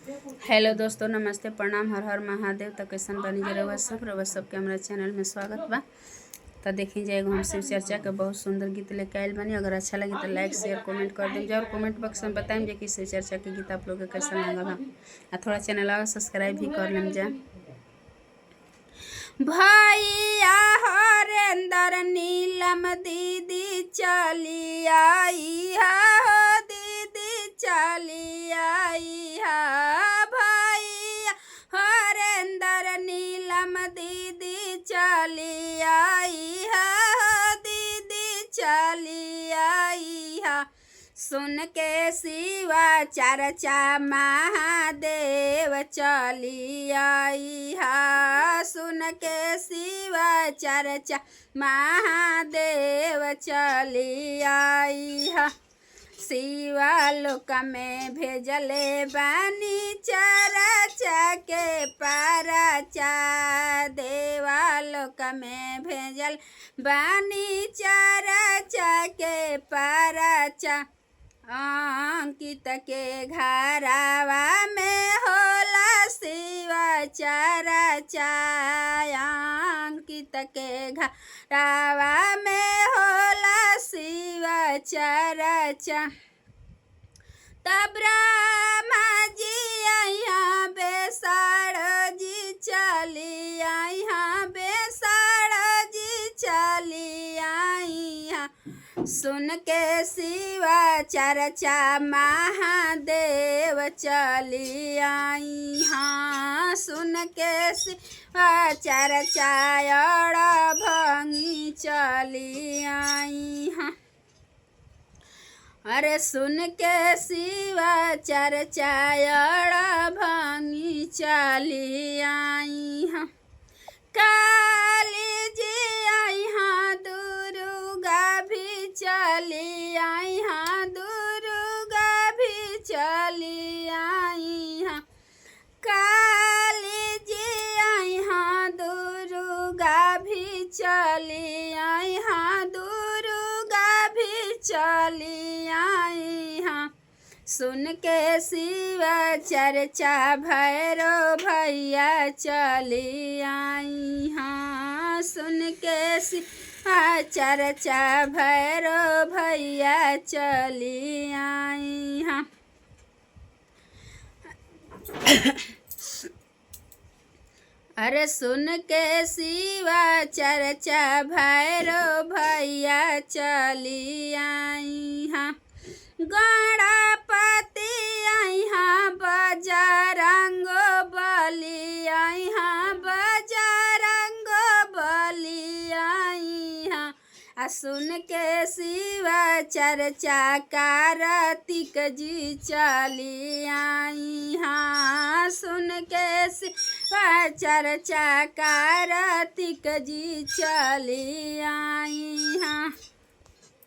Hello दोस्तों, नमस्ते, प्रणाम, हर हर महादेव। तो कैसन बनी रहुआ सबके हमारे चैनल में स्वागत बा। तो देखी जाए हम शिव चर्चा के बहुत सुंदर गीत लेके आयल बनी। अगर अच्छा लगे तो लाइक शेयर कमेंट कर दीजिए और कमेंट बॉक्स में बताएं कि शिव चर्चा के गीत आप लोग के कैसा लगा बा। और थोड़ा चैनल सब्सक्राइब भी कर लें जा। भैया हरेंद्र नीलम दीदी चली आई हो, दीदी चली आई हा। भैया हरेंद्र नीलम दीदी चली आई हा, दीदी चली आई हा। सुन के शिवा चर्चा महादेव चली आई हा। सुन के शिवा चर्चा महादेव चली आई हा। शिवा लोक में भेजले बानी चर्चा के परचा, देवा लोक में भेजल बानी चर्चा के परचा। अंकित के घरवा में होला शिवा चर्चा, अंकित के घरवा में होला शिवा चर्चा। तब ब्रह्मा जी यहाँ बेसाड़ जी चली यहाँ, बेसाड़ जी चली यहाँ। सुन के शिवा चर्चा महादेव चली आई हाँ। सुन के शिवा चर्चा और भंगी चली आई हाँ। अरे सुन के शिवा चर्चा और भंगी चली आई हाँ। काली जी आई हाँ, दुर्गा भी चली आई हाँ, दुर्गा भी चली आई हाँ। काली जी आई हाँ, दुर्गा भी चली आई हाँ, दुर्गा भी चली आई हाँ। सुन के शिवा चर्चा भैरव भैया चली आई हाँ। सुन के शिवा चर्चा भैरव भैया चली आई हाँ। अरे सुन के शिवा चर्चा भैरव भैया चली आई हाँ। गणपति आई हाँ, बजरंग बली आई हाँ, बजरंग बली आई हाँ। सुन के शिवा चर्चा कार्तिक जी चली आई हाँ। सुन के शिवा चर्चा कार्तिक जी चली आई हाँ।